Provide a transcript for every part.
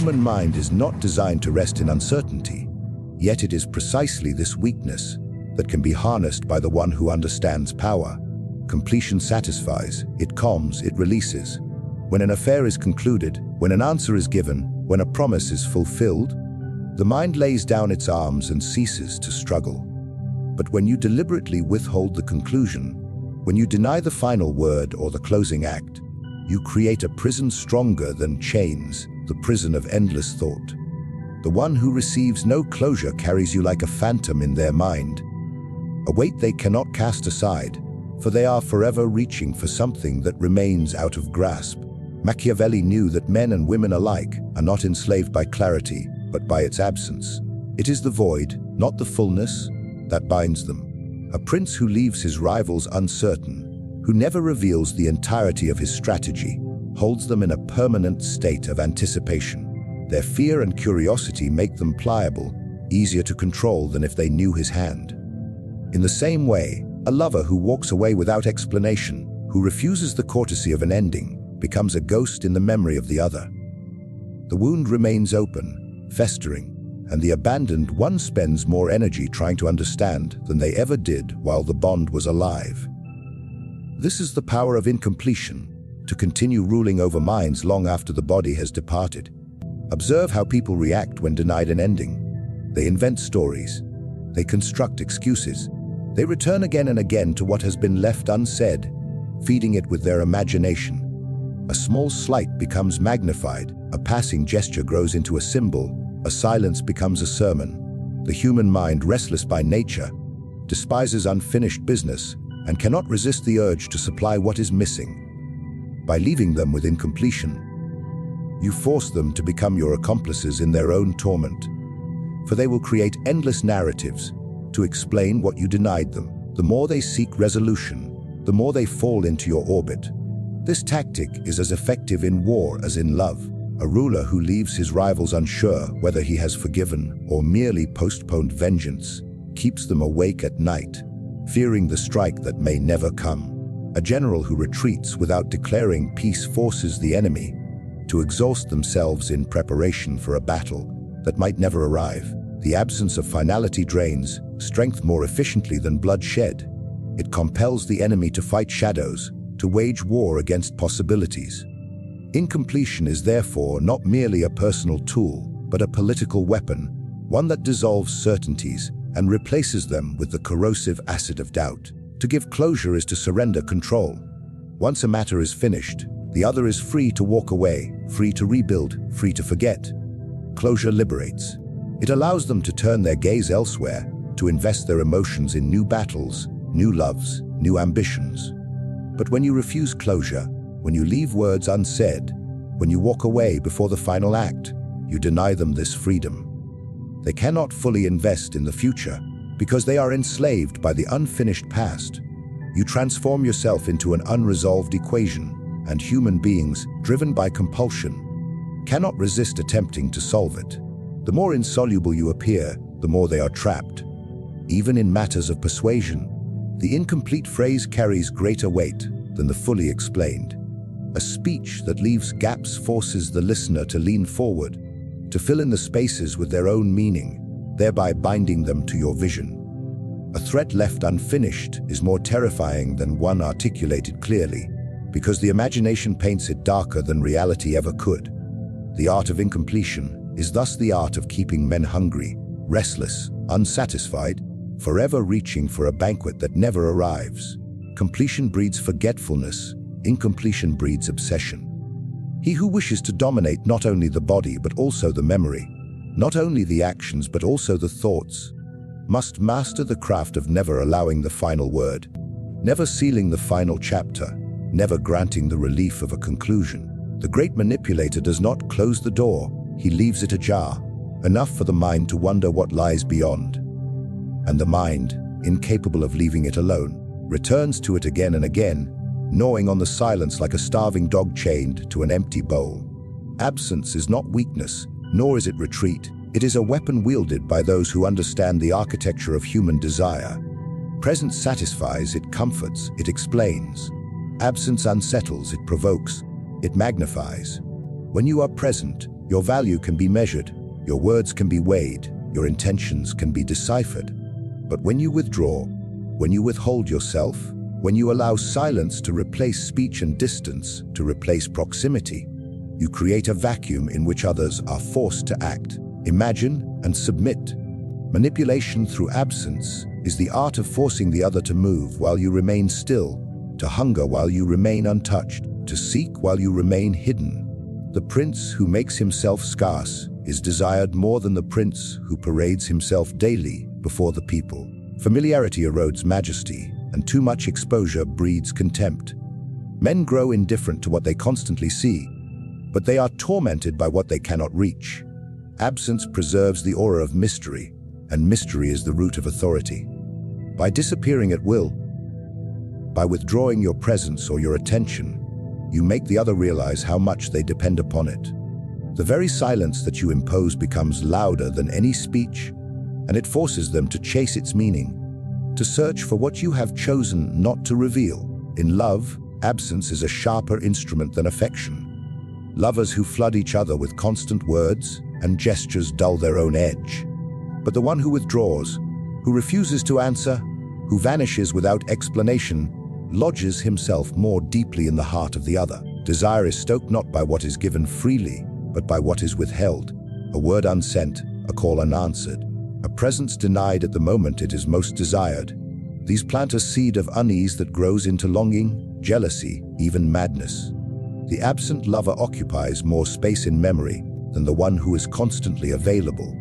human mind is not designed to rest in uncertainty, yet it is precisely this weakness that can be harnessed by the one who understands power. Completion satisfies, it calms, it releases. When an affair is concluded, when an answer is given, when a promise is fulfilled, the mind lays down its arms and ceases to struggle. But when you deliberately withhold the conclusion, when you deny the final word or the closing act, you create a prison stronger than chains, the prison of endless thought. The one who receives no closure carries you like a phantom in their mind, a weight they cannot cast aside, for they are forever reaching for something that remains out of grasp. Machiavelli knew that men and women alike are not enslaved by clarity, but by its absence. It is the void, not the fullness, that binds them. A prince who leaves his rivals uncertain, who never reveals the entirety of his strategy, holds them in a permanent state of anticipation. Their fear and curiosity make them pliable, easier to control than if they knew his hand. In the same way, a lover who walks away without explanation, who refuses the courtesy of an ending, becomes a ghost in the memory of the other. The wound remains open, festering, and the abandoned one spends more energy trying to understand than they ever did while the bond was alive. This is the power of incompletion, to continue ruling over minds long after the body has departed. Observe how people react when denied an ending. They invent stories. They construct excuses. They return again and again to what has been left unsaid, feeding it with their imagination. A small slight becomes magnified, a passing gesture grows into a symbol, a silence becomes a sermon. The human mind, restless by nature, despises unfinished business and cannot resist the urge to supply what is missing. By leaving them with incompletion, you force them to become your accomplices in their own torment, for they will create endless narratives to explain what you denied them. The more they seek resolution, the more they fall into your orbit. This tactic is as effective in war as in love. A ruler who leaves his rivals unsure whether he has forgiven or merely postponed vengeance keeps them awake at night, fearing the strike that may never come. A general who retreats without declaring peace forces the enemy to exhaust themselves in preparation for a battle that might never arrive. The absence of finality drains strength more efficiently than bloodshed. It compels the enemy to fight shadows, to wage war against possibilities. Incompletion is therefore not merely a personal tool, but a political weapon, one that dissolves certainties and replaces them with the corrosive acid of doubt. To give closure is to surrender control. Once a matter is finished, the other is free to walk away, free to rebuild, free to forget. Closure liberates. It allows them to turn their gaze elsewhere, to invest their emotions in new battles, new loves, new ambitions. But when you refuse closure, when you leave words unsaid, when you walk away before the final act, you deny them this freedom. They cannot fully invest in the future because they are enslaved by the unfinished past. You transform yourself into an unresolved equation, and human beings, driven by compulsion, cannot resist attempting to solve it. The more insoluble you appear, the more they are trapped. Even in matters of persuasion, the incomplete phrase carries greater weight than the fully explained. A speech that leaves gaps forces the listener to lean forward, to fill in the spaces with their own meaning, thereby binding them to your vision. A threat left unfinished is more terrifying than one articulated clearly, because the imagination paints it darker than reality ever could. The art of incompletion is thus the art of keeping men hungry, restless, unsatisfied, forever reaching for a banquet that never arrives. Completion breeds forgetfulness, incompletion breeds obsession. He who wishes to dominate not only the body but also the memory, not only the actions but also the thoughts, must master the craft of never allowing the final word, never sealing the final chapter, never granting the relief of a conclusion. The great manipulator does not close the door, he leaves it ajar, enough for the mind to wonder what lies beyond. And the mind, incapable of leaving it alone, returns to it again and again, gnawing on the silence like a starving dog chained to an empty bowl. Absence is not weakness, nor is it retreat. It is a weapon wielded by those who understand the architecture of human desire. Presence satisfies, it comforts, it explains. Absence unsettles, it provokes, it magnifies. When you are present, your value can be measured, your words can be weighed, your intentions can be deciphered. But when you withdraw, when you withhold yourself, when you allow silence to replace speech and distance to replace proximity, you create a vacuum in which others are forced to act, imagine, and submit. Manipulation through absence is the art of forcing the other to move while you remain still, to hunger while you remain untouched, to seek while you remain hidden. The prince who makes himself scarce is desired more than the prince who parades himself daily before the people. Familiarity erodes majesty, and too much exposure breeds contempt. Men grow indifferent to what they constantly see, but they are tormented by what they cannot reach. Absence preserves the aura of mystery, and mystery is the root of authority. By disappearing at will, by withdrawing your presence or your attention, you make the other realize how much they depend upon it. The very silence that you impose becomes louder than any speech, and it forces them to chase its meaning, to search for what you have chosen not to reveal. In love, absence is a sharper instrument than affection. Lovers who flood each other with constant words and gestures dull their own edge. But the one who withdraws, who refuses to answer, who vanishes without explanation, lodges himself more deeply in the heart of the other. Desire is stoked not by what is given freely, but by what is withheld. A word unsent, a call unanswered, a presence denied at the moment it is most desired. These plant a seed of unease that grows into longing, jealousy, even madness. The absent lover occupies more space in memory than the one who is constantly available.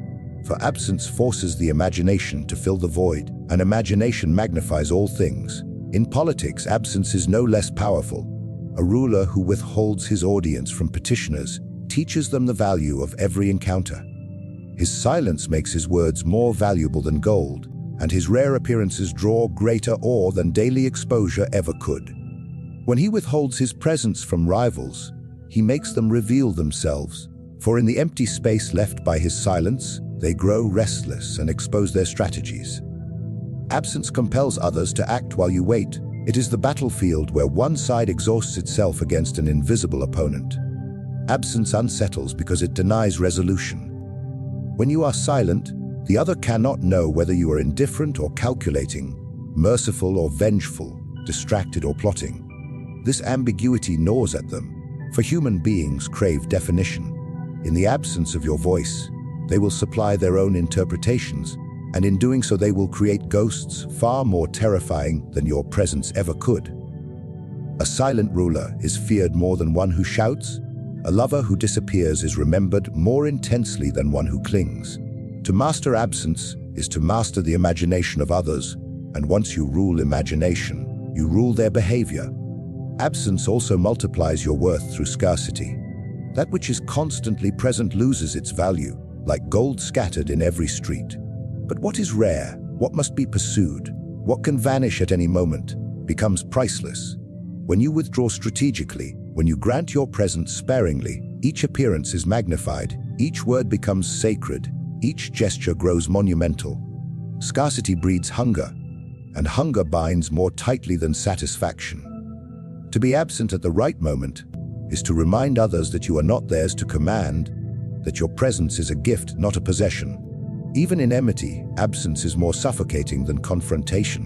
For absence forces the imagination to fill the void, and imagination magnifies all things. In politics, absence is no less powerful. A ruler who withholds his audience from petitioners teaches them the value of every encounter. His silence makes his words more valuable than gold, and his rare appearances draw greater awe than daily exposure ever could. When he withholds his presence from rivals, he makes them reveal themselves, for in the empty space left by his silence, they grow restless and expose their strategies. Absence compels others to act while you wait. It is the battlefield where one side exhausts itself against an invisible opponent. Absence unsettles because it denies resolution. When you are silent, the other cannot know whether you are indifferent or calculating, merciful or vengeful, distracted or plotting. This ambiguity gnaws at them, for human beings crave definition. In the absence of your voice, they will supply their own interpretations, and in doing so they will create ghosts far more terrifying than your presence ever could. A silent ruler is feared more than one who shouts. A lover who disappears is remembered more intensely than one who clings. To master absence is to master the imagination of others, and once you rule imagination, you rule their behavior. Absence also multiplies your worth through scarcity. That which is constantly present loses its value, like gold scattered in every street. But what is rare, what must be pursued, what can vanish at any moment, becomes priceless. When you withdraw strategically, when you grant your presence sparingly, each appearance is magnified, each word becomes sacred, each gesture grows monumental. Scarcity breeds hunger, and hunger binds more tightly than satisfaction. To be absent at the right moment is to remind others that you are not theirs to command, that your presence is a gift, not a possession. Even in enmity, absence is more suffocating than confrontation.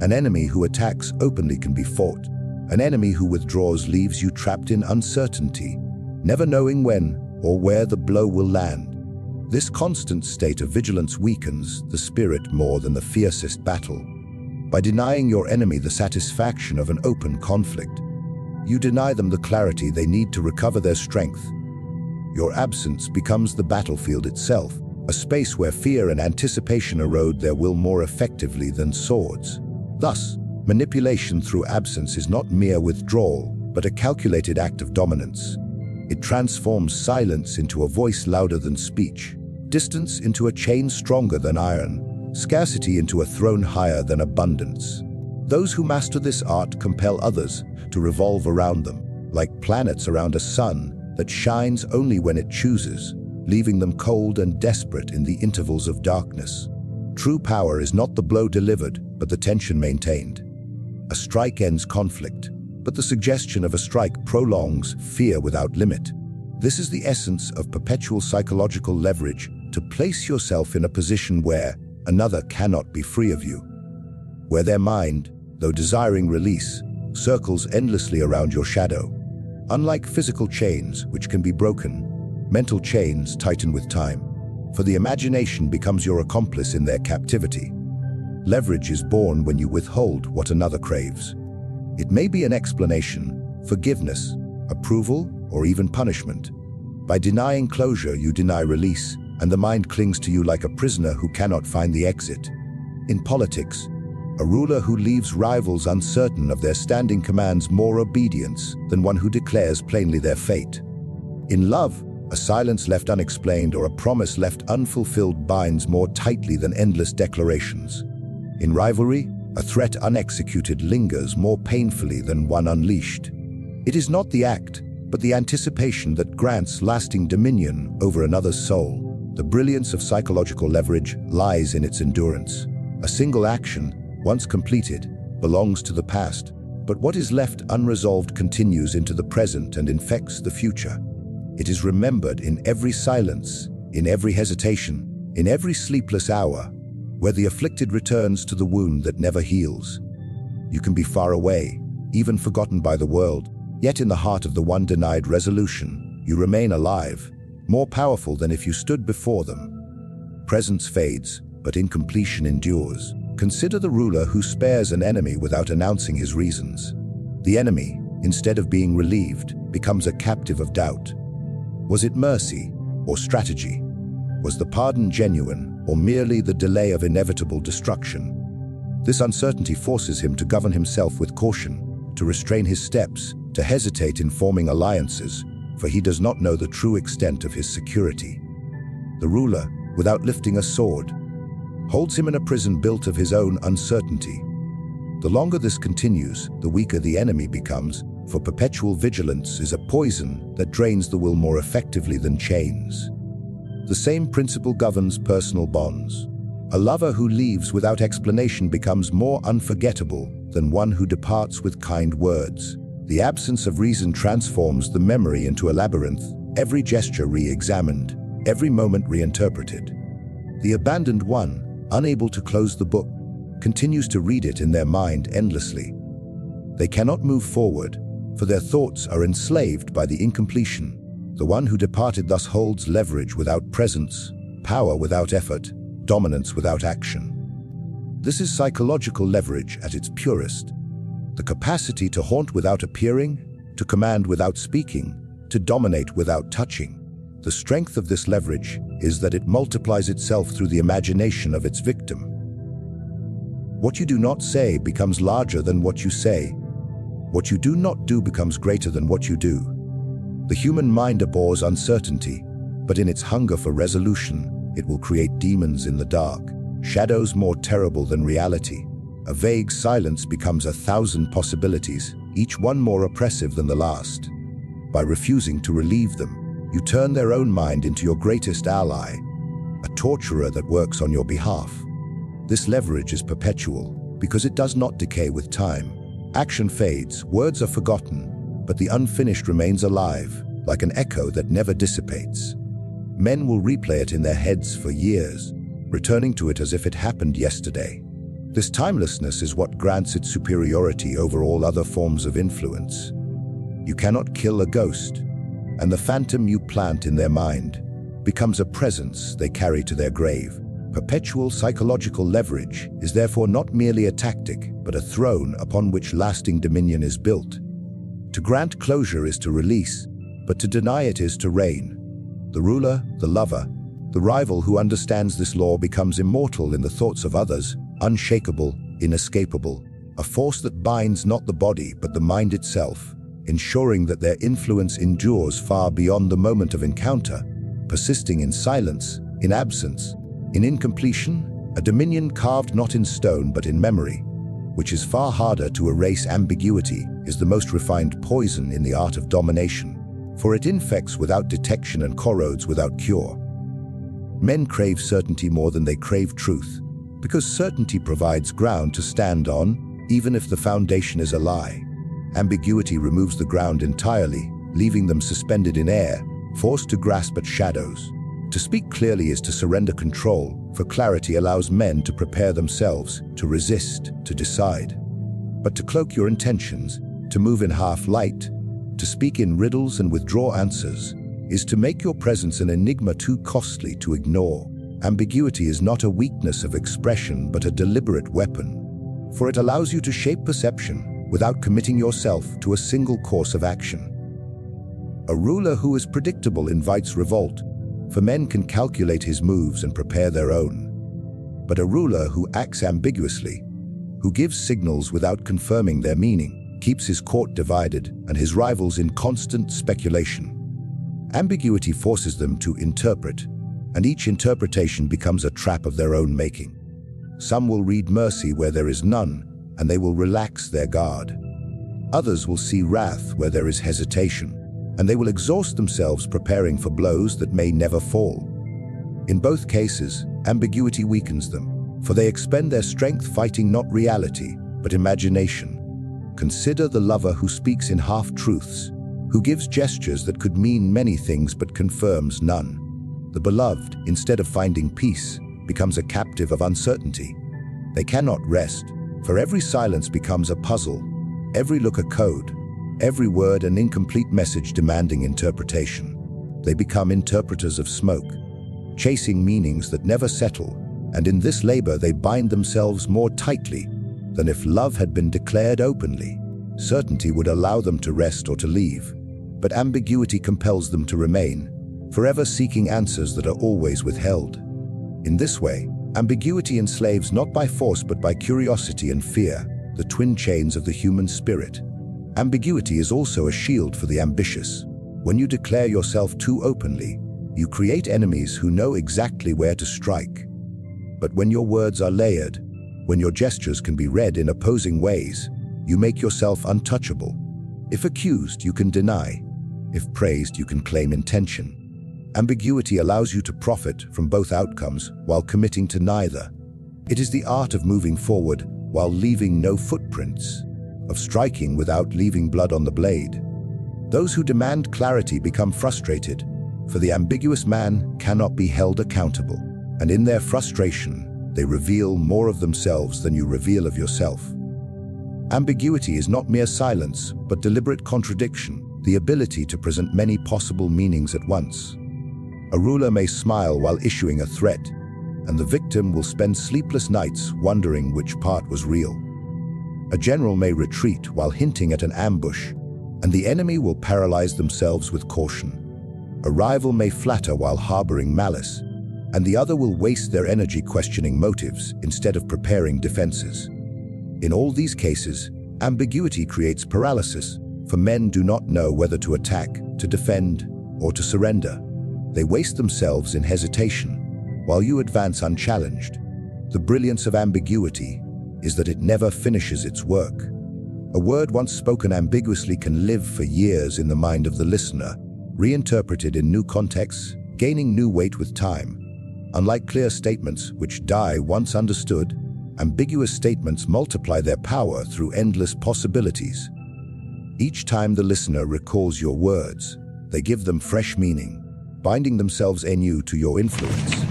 An enemy who attacks openly can be fought. An enemy who withdraws leaves you trapped in uncertainty, never knowing when or where the blow will land. This constant state of vigilance weakens the spirit more than the fiercest battle. By denying your enemy the satisfaction of an open conflict, you deny them the clarity they need to recover their strength. Your absence becomes the battlefield itself, a space where fear and anticipation erode their will more effectively than swords. Thus, manipulation through absence is not mere withdrawal, but a calculated act of dominance. It transforms silence into a voice louder than speech, distance into a chain stronger than iron, scarcity into a throne higher than abundance. Those who master this art compel others to revolve around them, like planets around a sun that shines only when it chooses, leaving them cold and desperate in the intervals of darkness. True power is not the blow delivered, but the tension maintained. A strike ends conflict, but the suggestion of a strike prolongs fear without limit. This is the essence of perpetual psychological leverage, to place yourself in a position where another cannot be free of you, where their mind, though desiring release, circles endlessly around your shadow. Unlike physical chains, which can be broken, mental chains tighten with time, for the imagination becomes your accomplice in their captivity. Leverage is born when you withhold what another craves. It may be an explanation, forgiveness, approval, or even punishment. By denying closure, you deny release, and the mind clings to you like a prisoner who cannot find the exit. In politics, a ruler who leaves rivals uncertain of their standing commands more obedience than one who declares plainly their fate. In love, a silence left unexplained or a promise left unfulfilled binds more tightly than endless declarations. In rivalry, a threat unexecuted lingers more painfully than one unleashed. It is not the act, but the anticipation that grants lasting dominion over another's soul. The brilliance of psychological leverage lies in its endurance. A single action, once completed, belongs to the past, but what is left unresolved continues into the present and infects the future. It is remembered in every silence, in every hesitation, in every sleepless hour, where the afflicted returns to the wound that never heals. You can be far away, even forgotten by the world, yet in the heart of the one denied resolution, you remain alive, more powerful than if you stood before them. Presence fades, but incompletion endures. Consider the ruler who spares an enemy without announcing his reasons. The enemy, instead of being relieved, becomes a captive of doubt. Was it mercy or strategy? Was the pardon genuine or merely the delay of inevitable destruction? This uncertainty forces him to govern himself with caution, to restrain his steps, to hesitate in forming alliances, for he does not know the true extent of his security. The ruler, without lifting a sword, holds him in a prison built of his own uncertainty. The longer this continues, the weaker the enemy becomes, for perpetual vigilance is a poison that drains the will more effectively than chains. The same principle governs personal bonds. A lover who leaves without explanation becomes more unforgettable than one who departs with kind words. The absence of reason transforms the memory into a labyrinth, every gesture re-examined, every moment reinterpreted. The abandoned one, unable to close the book, continues to read it in their mind endlessly. They cannot move forward, for their thoughts are enslaved by the incompletion. The one who departed thus holds leverage without presence, power without effort, dominance without action. This is psychological leverage at its purest. The capacity to haunt without appearing, to command without speaking, to dominate without touching. The strength of this leverage is that it multiplies itself through the imagination of its victim. What you do not say becomes larger than what you say. What you do not do becomes greater than what you do. The human mind abhors uncertainty, but in its hunger for resolution, it will create demons in the dark, shadows more terrible than reality. A vague silence becomes 1,000 possibilities, each one more oppressive than the last. By refusing to relieve them, you turn their own mind into your greatest ally, a torturer that works on your behalf. This leverage is perpetual, because it does not decay with time. Action fades, words are forgotten, but the unfinished remains alive, like an echo that never dissipates. Men will replay it in their heads for years, returning to it as if it happened yesterday. This timelessness is what grants its superiority over all other forms of influence. You cannot kill a ghost, and the phantom you plant in their mind becomes a presence they carry to their grave. Perpetual psychological leverage is therefore not merely a tactic, but a throne upon which lasting dominion is built. To grant closure is to release, but to deny it is to reign. The ruler, the lover, the rival who understands this law becomes immortal in the thoughts of others, unshakable, inescapable, a force that binds not the body but the mind itself, ensuring that their influence endures far beyond the moment of encounter, persisting in silence, in absence, in incompletion, a dominion carved not in stone but in memory, which is far harder to erase. Ambiguity is the most refined poison in the art of domination, for it infects without detection and corrodes without cure. Men crave certainty more than they crave truth, because certainty provides ground to stand on, even if the foundation is a lie. Ambiguity removes the ground entirely, leaving them suspended in air, forced to grasp at shadows. To speak clearly is to surrender control, for clarity allows men to prepare themselves, to resist, to decide. But to cloak your intentions, to move in half-light, to speak in riddles and withdraw answers, is to make your presence an enigma too costly to ignore. Ambiguity is not a weakness of expression but a deliberate weapon, for it allows you to shape perception without committing yourself to a single course of action. A ruler who is predictable invites revolt, for men can calculate his moves and prepare their own. But a ruler who acts ambiguously, who gives signals without confirming their meaning, keeps his court divided and his rivals in constant speculation. Ambiguity forces them to interpret, and each interpretation becomes a trap of their own making. Some will read mercy where there is none, and they will relax their guard. Others will see wrath where there is hesitation, and they will exhaust themselves preparing for blows that may never fall. In both cases, ambiguity weakens them, for they expend their strength fighting not reality, but imagination. Consider the lover who speaks in half-truths, who gives gestures that could mean many things but confirms none. The beloved, instead of finding peace, becomes a captive of uncertainty. They cannot rest, for every silence becomes a puzzle, every look a code, every word an incomplete message demanding interpretation. They become interpreters of smoke, chasing meanings that never settle, and in this labor they bind themselves more tightly than if love had been declared openly. Certainty would allow them to rest or to leave, but ambiguity compels them to remain, forever seeking answers that are always withheld. In this way, ambiguity enslaves not by force but by curiosity and fear, the twin chains of the human spirit. Ambiguity is also a shield for the ambitious. When you declare yourself too openly, you create enemies who know exactly where to strike. But when your words are layered, when your gestures can be read in opposing ways, you make yourself untouchable. If accused, you can deny. If praised, you can claim intention. Ambiguity allows you to profit from both outcomes while committing to neither. It is the art of moving forward while leaving no footprints, of striking without leaving blood on the blade. Those who demand clarity become frustrated, for the ambiguous man cannot be held accountable, and in their frustration, they reveal more of themselves than you reveal of yourself. Ambiguity is not mere silence, but deliberate contradiction, the ability to present many possible meanings at once. A ruler may smile while issuing a threat, and the victim will spend sleepless nights wondering which part was real. A general may retreat while hinting at an ambush, and the enemy will paralyze themselves with caution. A rival may flatter while harboring malice, and the other will waste their energy questioning motives instead of preparing defenses. In all these cases, ambiguity creates paralysis, for men do not know whether to attack, to defend, or to surrender. They waste themselves in hesitation, while you advance unchallenged. The brilliance of ambiguity is that it never finishes its work. A word once spoken ambiguously can live for years in the mind of the listener, reinterpreted in new contexts, gaining new weight with time. Unlike clear statements, which die once understood, ambiguous statements multiply their power through endless possibilities. Each time the listener recalls your words, they give them fresh meaning, binding themselves anew to your influence.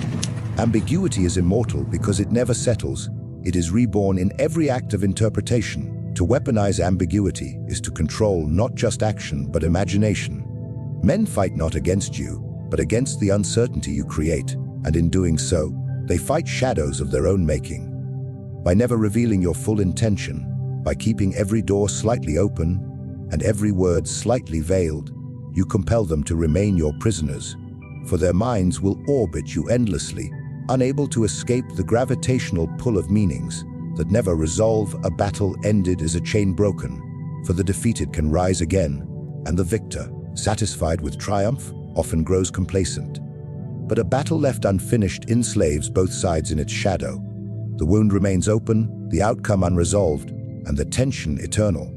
Ambiguity is immortal because it never settles. It is reborn in every act of interpretation. To weaponize ambiguity is to control not just action but imagination. Men fight not against you, but against the uncertainty you create, and in doing so, they fight shadows of their own making. By never revealing your full intention, by keeping every door slightly open and every word slightly veiled, you compel them to remain your prisoners, for their minds will orbit you endlessly, unable to escape the gravitational pull of meanings that never resolve. A battle ended is a chain broken, for the defeated can rise again, and the victor, satisfied with triumph, often grows complacent. But a battle left unfinished enslaves both sides in its shadow. The wound remains open, the outcome unresolved, and the tension eternal.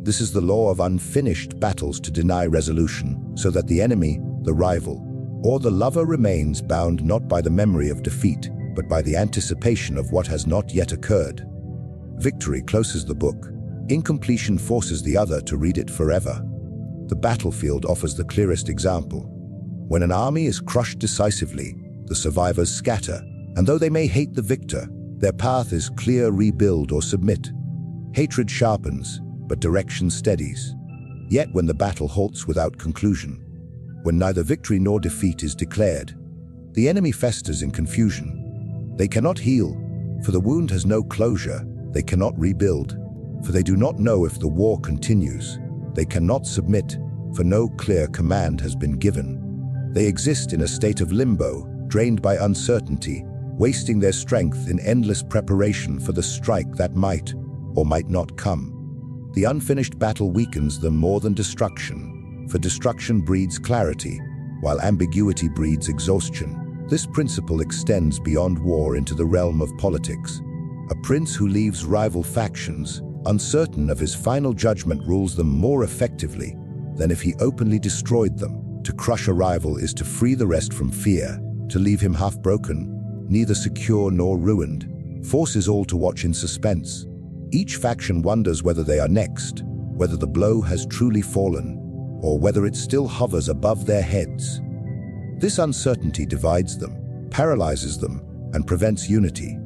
This is the law of unfinished battles, to deny resolution, so that the enemy, the rival, or the lover remains bound not by the memory of defeat, but by the anticipation of what has not yet occurred. Victory closes the book. Incompletion forces the other to read it forever. The battlefield offers the clearest example. When an army is crushed decisively, the survivors scatter, and though they may hate the victor, their path is clear: rebuild or submit. Hatred sharpens, but direction steadies. Yet when the battle halts without conclusion, when neither victory nor defeat is declared, the enemy festers in confusion. They cannot heal, for the wound has no closure. They cannot rebuild, for they do not know if the war continues. They cannot submit, for no clear command has been given. They exist in a state of limbo, drained by uncertainty, wasting their strength in endless preparation for the strike that might or might not come. The unfinished battle weakens them more than destruction, for destruction breeds clarity, while ambiguity breeds exhaustion. This principle extends beyond war into the realm of politics. A prince who leaves rival factions, uncertain of his final judgment, rules them more effectively than if he openly destroyed them. To crush a rival is to free the rest from fear, to leave him half broken, neither secure nor ruined, forces all to watch in suspense. Each faction wonders whether they are next, whether the blow has truly fallen, or whether it still hovers above their heads. This uncertainty divides them, paralyzes them, and prevents unity.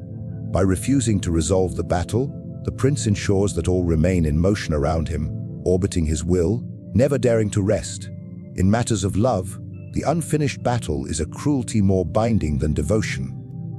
By refusing to resolve the battle, the prince ensures that all remain in motion around him, orbiting his will, never daring to rest. In matters of love, the unfinished battle is a cruelty more binding than devotion.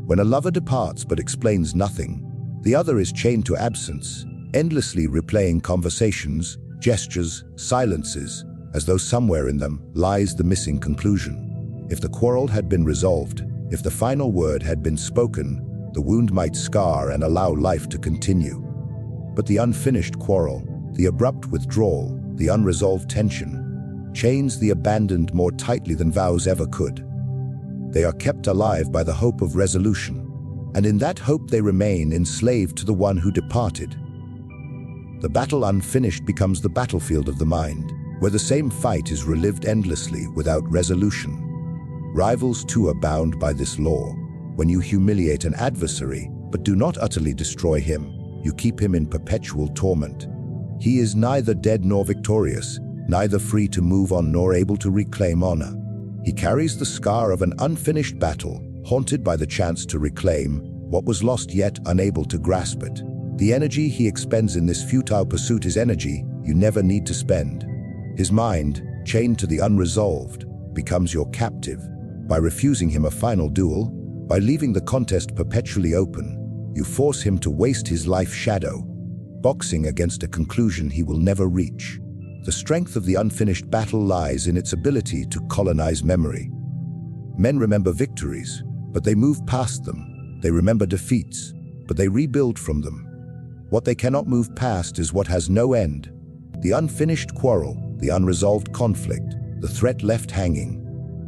When a lover departs but explains nothing, the other is chained to absence, endlessly replaying conversations, gestures, silences, as though somewhere in them lies the missing conclusion. If the quarrel had been resolved, if the final word had been spoken, the wound might scar and allow life to continue. But the unfinished quarrel, the abrupt withdrawal, the unresolved tension, chains the abandoned more tightly than vows ever could. They are kept alive by the hope of resolution, and in that hope they remain enslaved to the one who departed. The battle unfinished becomes the battlefield of the mind, where the same fight is relived endlessly without resolution. Rivals too are bound by this law. When you humiliate an adversary, but do not utterly destroy him, you keep him in perpetual torment. He is neither dead nor victorious, neither free to move on nor able to reclaim honor. He carries the scar of an unfinished battle, haunted by the chance to reclaim what was lost yet unable to grasp it. The energy he expends in this futile pursuit is energy you never need to spend. His mind, chained to the unresolved, becomes your captive. By refusing him a final duel, by leaving the contest perpetually open, you force him to waste his life shadow, boxing against a conclusion he will never reach. The strength of the unfinished battle lies in its ability to colonize memory. Men remember victories, but they move past them. They remember defeats, but they rebuild from them. What they cannot move past is what has no end. The unfinished quarrel, the unresolved conflict, the threat left hanging.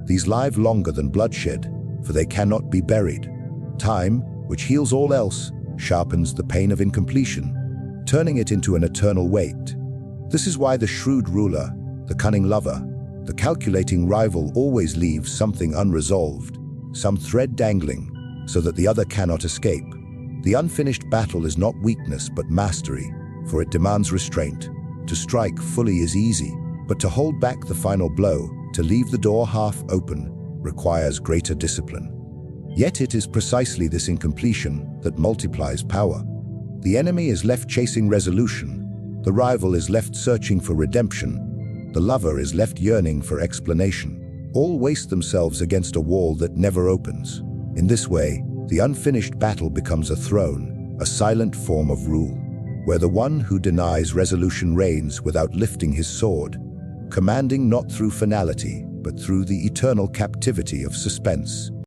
These live longer than bloodshed, for they cannot be buried. Time, which heals all else, sharpens the pain of incompletion, turning it into an eternal weight. This is why the shrewd ruler, the cunning lover, the calculating rival always leaves something unresolved, some thread dangling, so that the other cannot escape. The unfinished battle is not weakness but mastery, for it demands restraint. To strike fully is easy, but to hold back the final blow, to leave the door half open, requires greater discipline. Yet it is precisely this incompletion that multiplies power. The enemy is left chasing resolution, the rival is left searching for redemption, the lover is left yearning for explanation. All waste themselves against a wall that never opens. In this way, the unfinished battle becomes a throne, a silent form of rule, where the one who denies resolution reigns without lifting his sword, commanding not through finality, but through the eternal captivity of suspense.